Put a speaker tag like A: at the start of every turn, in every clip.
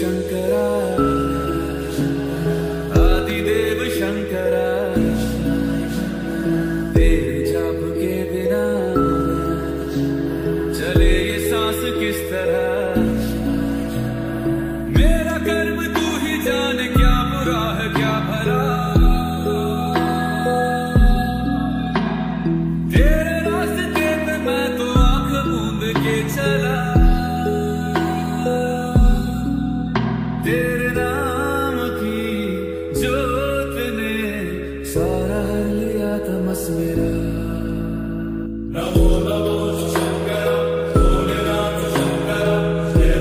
A: शंकरा आदिदेव शंकरा तेरे जाप के बिना चले ये सांस किस तरह मेरा कर्म तू ही जाने क्या बुरा है क्या भला तेरे रास्ते पे मैं तो आंख मूंद के चला तेरे नाम की जोत ने सारा हर लिया तमस मेरा नमो नमो शंकर भोलेनाथ शंकर जय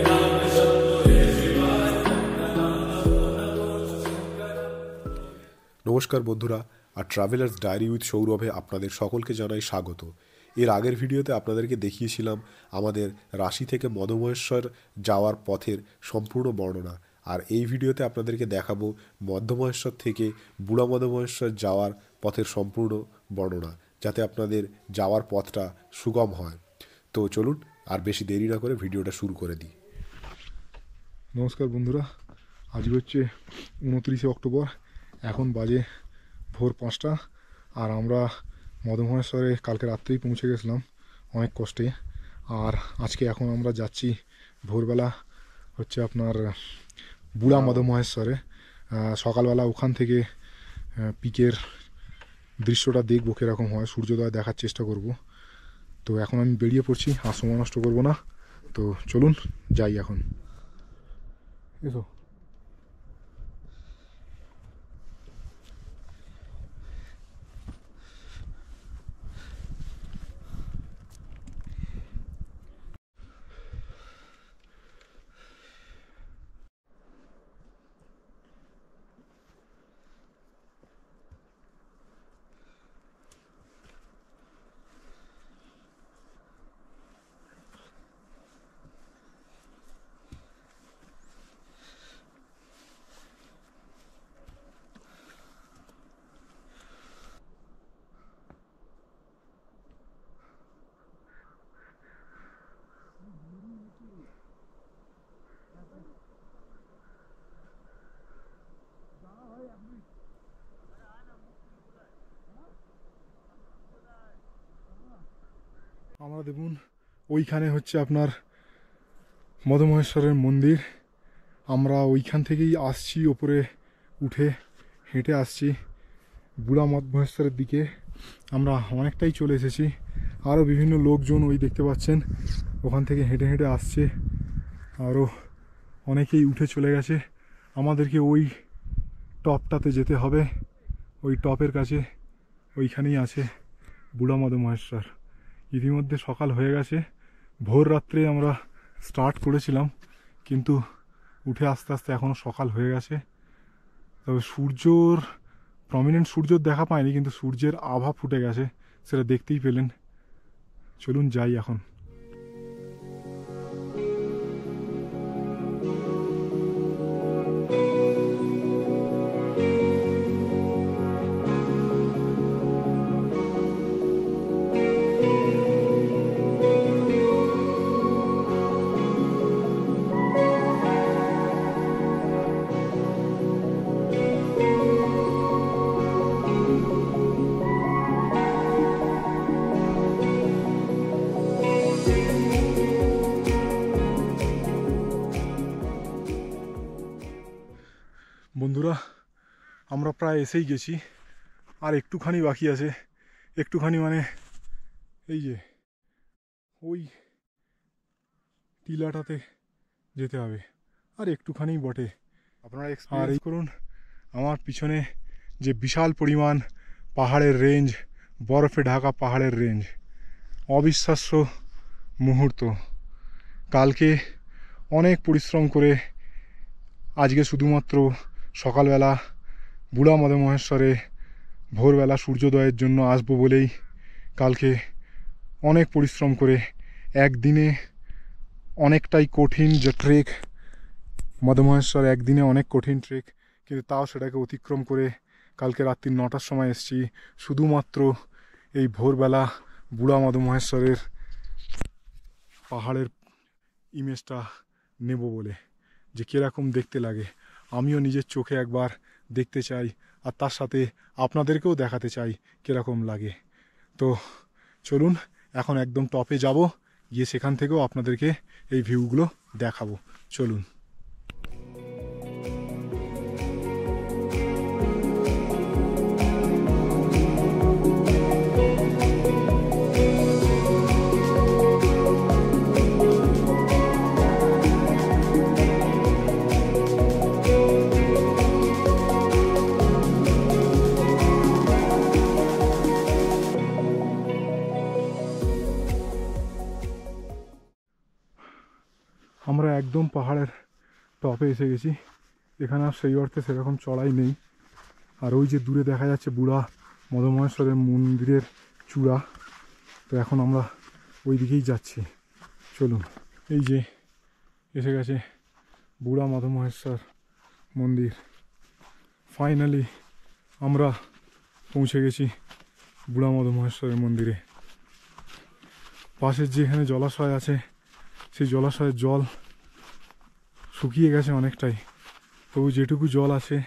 A: नाम शंभो जय शिवाय
B: নমস্কার বন্ধুরা, আর ট্রাভেলার্স ডায়েরি উইথ সৌরভে আপনাদের সকলকে জানাই স্বাগত। এর আগের ভিডিওতে আপনাদেরকে দেখিয়েছিলাম আমাদের রাশি থেকে মধ্যমহেশ্বর যাওয়ার পথের সম্পূর্ণ বর্ণনা, আর এই ভিডিওতে আপনাদেরকে দেখাবো মধ্যমহেশ্বর থেকে বুড়া মধ্যমহেশ্বর যাওয়ার পথের সম্পূর্ণ বর্ণনা, যাতে আপনাদের যাওয়ার পথটা সুগম হয়। তো চলুন আর বেশি দেরি না করে ভিডিওটা শুরু করে দিই।
C: নমস্কার বন্ধুরা, আজ হচ্ছে 29 অক্টোবর, এখন বাজে ভোর 5টা, আর আমরা মধ্যমহেশ্বরে কালকে রাত্রেই পৌঁছে গেছিলাম অনেক কষ্টে। আর আজকে এখন আমরা যাচ্ছি ভোরবেলা হচ্ছে আপনার বুড়া মধ্যমহেশ্বরে। সকালবেলা ওখান থেকে পিকের দৃশ্যটা দেখবো কীরকম হয়, সূর্যোদয় দেখার চেষ্টা করব। তো এখন আমি বেরিয়ে পড়ছি, আর সময় নষ্ট করবো না। তো চলুন যাই এখন। এসো। আমরা দেখুন ওইখানে হচ্ছে আপনার মধ্যমহেশ্বরের মন্দির। আমরা ওইখান থেকেই আসছি, ওপরে উঠে হেঁটে আসছি বুড়া মধ্যমহেশ্বরের দিকে। আমরা অনেকটাই চলে এসেছি, আরও বিভিন্ন লোকজন ওই দেখতে পাচ্ছেন ওখান থেকে হেঁটে হেঁটে আসছে, আরও অনেকেই উঠে চলে গেছে। আমাদেরকে ওই টপটাতে যেতে হবে, ওই টপের কাছে ওইখানেই আছে বুড়া মধ্যমহেশ্বর। ইতিমধ্যে সকাল হয়ে গেছে, ভোর রাত্রে আমরা স্টার্ট করেছিলাম, কিন্তু উঠে আস্তে আস্তে এখনও সকাল হয়ে গেছে। তবে সূর্যর প্রমিনেন্ট সূর্যর দেখা পায়নি, কিন্তু সূর্যের আভা ফুটে গেছে, সেটা দেখতেই পেলেন। চলুন যাই এখন। বন্ধুরা, আমরা প্রায় এসেই গেছি, আর একটুখানি বাকি আছে। একটুখানি মানে এই যে ওই টিলাটাতে যেতে হবে, আর একটুখানি বটে। আপনারা আর এই করুন আমার পিছনে যে বিশাল পরিমাণ পাহাড়ের রেঞ্জ, বরফে ঢাকা পাহাড়ের রেঞ্জ, অবিশ্বাস্য মুহূর্ত। কালকে অনেক পরিশ্রম করে আজকে শুধুমাত্র সকালবেলা বুড়া মধ্যমহেশ্বরে ভোরবেলা সূর্যোদয়ের জন্য আসবো বলেই কালকে অনেক পরিশ্রম করে একদিনে অনেকটাই কঠিন যে ট্রেক, মধ্যমহেশ্বর একদিনে অনেক কঠিন ট্রেক, কিন্তু তাও সেটাকে অতিক্রম করে কালকে রাত্রি 9টার সময় এসেছি শুধুমাত্র এই ভোরবেলা বুড়া মধ্যমহেশ্বরের পাহাড়ের ইমেজটা নেব বলে। যে কীরকম দেখতে লাগে। আমিও নিজের চোখে একবার দেখতে চাই, আর তার সাথে আপনাদেরকেও দেখাতে চাই কীরকম লাগে। তো চলুন এখন একদম টপে যাব, গিয়ে সেখান থেকেও আপনাদেরকে এই ভিউগুলো দেখাবো। চলুন। আমরা একদম পাহাড়ের টপে এসে গেছি। এখানে আর সেই অর্থে সেরকম চড়াই নেই। আর ওই যে দূরে দেখা যাচ্ছে বুড়া মদমহেশ্বরের মন্দিরের চূড়া। তো এখন আমরা ওই দিকেই যাচ্ছি। চলুন। এই যে এসে গেছে বুড়া মদমহেশ্বর মন্দির। ফাইনালি আমরা পৌঁছে গেছি বুড়া মদমহেশ্বরের মন্দিরে। পাশের যে এখানে জলাশয় আছে, সেই জলাশয়ের জল শুকিয়ে গেছে অনেকটাই, তবু যেটুকু জল আছে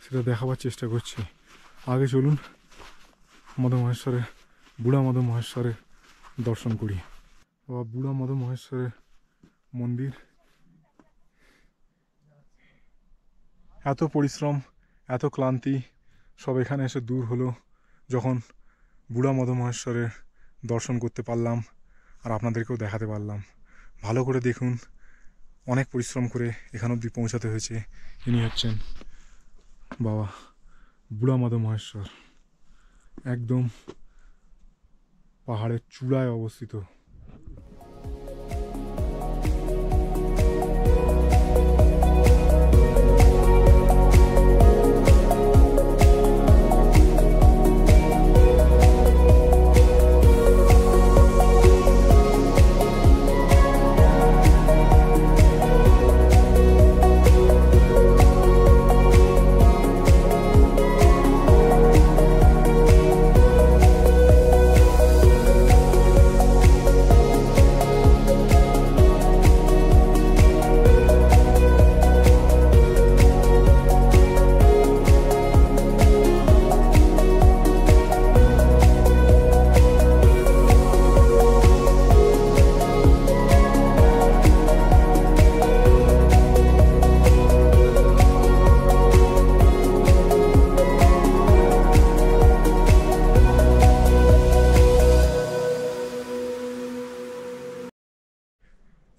C: সেটা দেখাবার চেষ্টা করছি। আগে চলুন মদমহেশ্বরের বুড়া মদমহেশ্বরের দর্শন করি। বা বুড়া মদমহেশ্বরের মন্দির। এত পরিশ্রম, এত ক্লান্তি সব এখানে এসে দূর হলো যখন বুড়া মদমহেশ্বরের দর্শন করতে পারলাম, আর আপনাদেরকেও দেখাতে পারলাম। ভালো করে দেখুন, অনেক পরিশ্রম করে এখান অবধি পৌঁছাতে হয়েছে। ইনি হচ্ছেন বাবা বুড়া মদমহেশ্বর, একদম পাহাড়ের চূড়ায় অবস্থিত।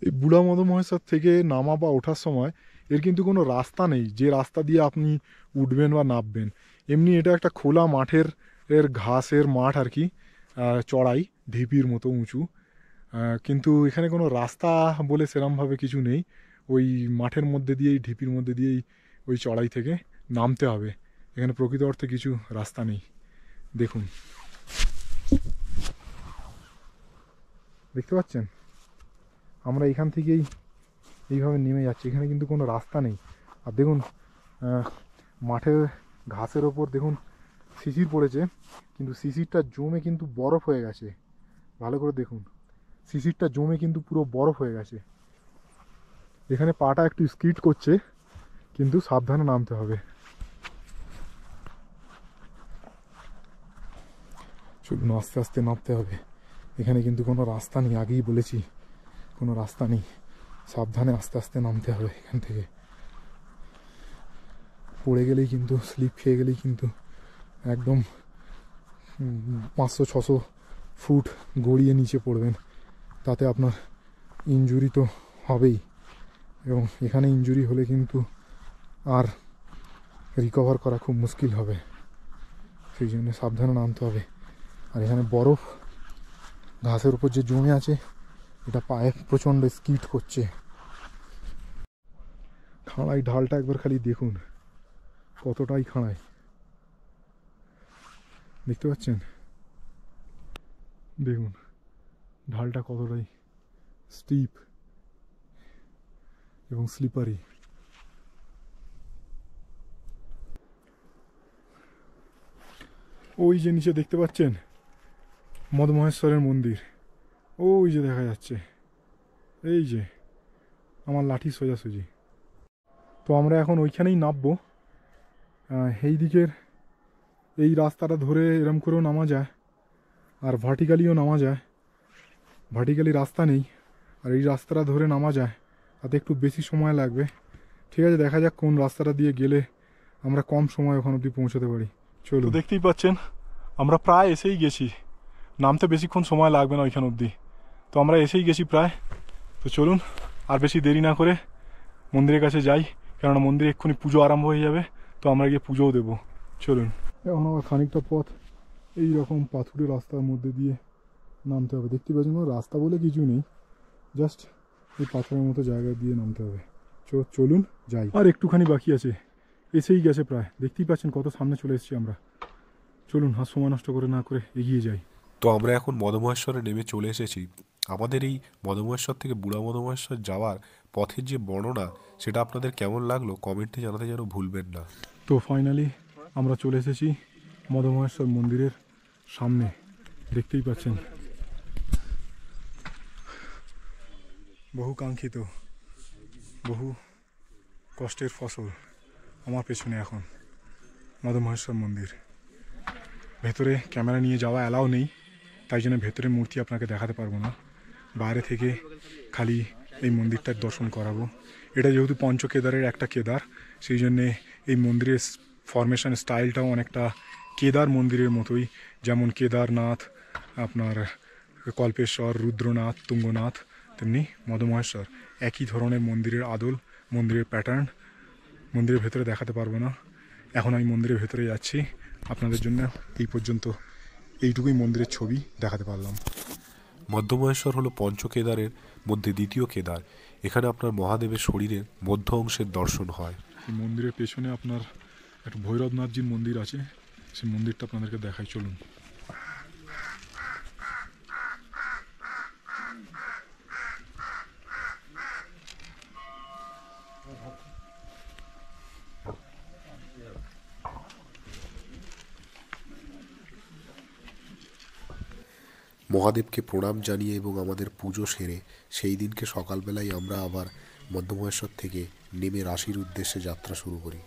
C: এই বুড়া মদমহেশ্বর থেকে নামা বা ওঠার সময় এর কিন্তু কোনো রাস্তা নেই যে রাস্তা দিয়ে আপনি উঠবেন বা নামবেন। এমনি এটা একটা খোলা মাঠের ঘাসের মাঠ আর কি, চড়াই ঢিপির মতো উঁচু, কিন্তু এখানে কোনো রাস্তা বলে সেরমভাবে কিছু নেই। ওই মাঠের মধ্যে দিয়েই ঢিপির মধ্যে দিয়েই ওই চড়াই থেকে নামতে হবে। এখানে প্রকৃত অর্থে কিছু রাস্তা নেই। দেখুন, দেখতে পাচ্ছেন আমরা এখান থেকেই এইভাবে নেমে যাচ্ছি। এখানে কিন্তু কোনো রাস্তা নেই। আর দেখুন মাঠের ঘাসের ওপর দেখুন শিশির পড়েছে, কিন্তু শিশিরটা জমে কিন্তু বরফ হয়ে গেছে। ভালো করে দেখুন, শিশিরটা জমে কিন্তু পুরো বরফ হয়ে গেছে। এখানে পাটা একটু স্কিড করছে, কিন্তু সাবধানে নামতে হবে। চলুন, আস্তে আস্তে নামতে হবে। এখানে কিন্তু কোনো রাস্তা নেই, আগেই বলেছি কোনো রাস্তা নেই। সাবধানে আস্তে আস্তে নামতে হবে এখান থেকে। পড়ে গেলেই কিন্তু, স্লিপ খেয়ে গেলেই কিন্তু একদম 500-600 ফুট গড়িয়ে নিচে পড়বেন। তাতে আপনার ইনজুরি তো হবেই, এবং এখানে ইনজুরি হলে কিন্তু আর রিকভার করা খুব মুশকিল হবে। সেই জন্য সাবধানে নামতে হবে। আর এখানে বরফ ঘাসের উপর যে জমে আছে, এটা পায়ে প্রচণ্ড স্কিড করছে। খাড়াই ঢালটা একবার খালি দেখুন, কতটাই খাড়াই, দেখতে পাচ্ছেন? দেখুন ঢালটা কতটাই স্টিপ এবং স্লিপারি। ওই যে নিচে দেখতে পাচ্ছেন মদমহেশ্বরের মন্দির, ওই যে দেখা যাচ্ছে। এই যে আমার লাঠি সোজাসুজি। তো আমরা এখন ওইখানেই নামবো। এই দিকের এই রাস্তাটা ধরে এরম করেও নামা যায়, আর ভার্টিক্যালিও নামা যায়। ভার্টিক্যালি রাস্তা নেই, আর এই রাস্তাটা ধরে নামা যায়, তাতে একটু বেশি সময় লাগবে। ঠিক আছে, দেখা যাক কোন রাস্তাটা দিয়ে গেলে আমরা কম সময় ওখান অবধি পৌঁছতে পারি। চলো, দেখতেই পাচ্ছেন আমরা প্রায় এসেই গেছি, নামতে বেশিক্ষণ সময় লাগবে না ওইখান অবধি। তো আমরা এসেই গেছি প্রায়। তো চলুন আর বেশি দেরি না করে মন্দিরের কাছে যাই, কেননা মন্দিরে এক্ষুনি পুজো আরম্ভ হয়ে যাবে। তো আমরা গিয়ে পুজোও দেবো। চলুন। এখন আবার খানিকটা পথ এই রকম পাথুরে রাস্তার মধ্যে দিয়ে নামতে হবে। দেখতে পাচ্ছেন রাস্তা বলে কিছু নেই, জাস্ট এই পাথরের মতো জায়গা দিয়ে নামতে হবে। চলুন যাই। আর একটুখানি বাকি আছে, এসেই গেছে প্রায়। দেখতেই পাচ্ছেন কত সামনে চলে এসেছি আমরা। চলুন আর সময় নষ্ট করে না করে এগিয়ে যাই।
B: তো আমরা এখন মদমহেশ্বরে নেমে চলে এসেছি। আমাদের এই মদমহেশ্বর থেকে বুড়া মদমহেশ্বর যাওয়ার পথের যে বর্ণনা, সেটা আপনাদের কেমন লাগলো কমেন্টে জানাতে যেন ভুলবেন না।
C: তো ফাইনালি আমরা চলে এসেছি মদমহেশ্বর মন্দিরের সামনে। দেখতেই পাচ্ছেন বহু কাঙ্ক্ষিত, বহু কষ্টের ফসল আমার পেছনে এখন মদমহেশ্বর মন্দির। ভেতরে ক্যামেরা নিয়ে যাওয়া অ্যালাউ নেই, তাই জন্য ভেতরে মূর্তি আপনাকে দেখাতে পারবো না। বাইরে থেকে খালি এই মন্দিরটার দর্শন করাবো। এটা যেহেতু পঞ্চকেদারের একটা কেদার, সেই জন্যে এই মন্দিরের ফরমেশন স্টাইলটাও অনেকটা কেদার মন্দিরের মতোই। যেমন কেদারনাথ, আপনার কল্পেশ্বর, রুদ্রনাথ, তুঙ্গনাথ, তেমনি মদমহেশ্বর একই ধরনের মন্দিরের আদল, মন্দিরের প্যাটার্ন। মন্দিরের ভেতরে দেখাতে পারবো না, এখন আমি মন্দিরের ভেতরে যাচ্ছি। আপনাদের জন্য এই পর্যন্ত এইটুকুই মন্দিরের ছবি দেখাতে পারলাম।
B: মধ্যমহেশ্বর হলো পঞ্চকেদারের মধ্যে দ্বিতীয় কেদার। এখানে আপনার মহাদেবের শরীরের মধ্য অংশের দর্শন হয়।
C: এই মন্দিরের পেছনে আপনার একটা ভৈরবনাথজির মন্দির আছে, সেই মন্দিরটা আপনাদেরকে দেখাই। চলুন।
B: মহাদেবকে প্রণাম জানিয়ে এবং আমাদের পুজো সেরে সেই দিনকে সকালবেলায় আমরা আবার মধ্যমহেশ্বর থেকে নেমে রাশির উদ্দেশ্যে যাত্রা শুরু করি।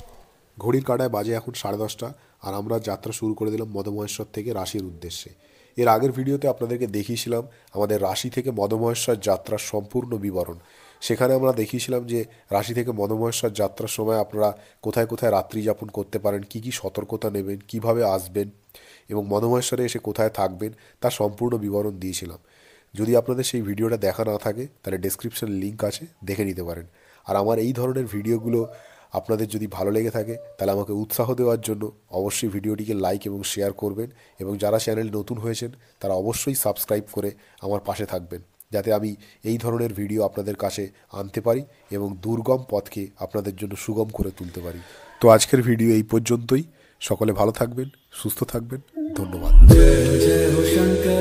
B: ঘড়ির কাঁটায় বাজে এখন 10:30, আর আমরা যাত্রা শুরু করে দিলাম মধ্যমহেশ্বর থেকে রাশির উদ্দেশ্যে। এর আগের ভিডিওতে আপনাদেরকে দেখিয়েছিলাম আমাদের রাশি থেকে মধ্যমহেশ্বর যাত্রার সম্পূর্ণ বিবরণ। সেখানে আমরা দেখিয়েছিলাম যে রাশি থেকে মধ্যমহেশ্বর যাত্রার সময় আপনারা কোথায় কোথায় রাত্রি যাপন করতে পারেন, কি কি সতর্কতা নেবেন, কিভাবে আসবেন এবং মধ্যমহেশ্বরে এসে কোথায় থাকবেন, তার সম্পূর্ণ বিবরণ দিয়েছিলাম। যদি আপনাদের সেই ভিডিওটা দেখা না থাকে তাহলে ডেসক্রিপশনে লিঙ্ক আছে, দেখে নিতে পারেন। আর আমার এই ধরনের ভিডিওগুলো আপনাদের যদি ভালো লেগে থাকে তাহলে আমাকে উৎসাহ দেওয়ার জন্য অবশ্যই ভিডিওটিকে লাইক এবং শেয়ার করবেন, এবং যারা চ্যানেল নতুন হয়েছেন তারা অবশ্যই সাবস্ক্রাইব করে আমার পাশে থাকবেন, যাতে আমি এই ধরনের ভিডিও আপনাদের কাছে আনতে পারি এবং দুর্গম পথকে আপনাদের জন্য সুগম করে তুলতে পারি। তো আজকের ভিডিও এই পর্যন্তই। সকলে ভালো থাকবেন, সুস্থ থাকবেন। ধন্যবাদ।
A: जय जय हो शंकर।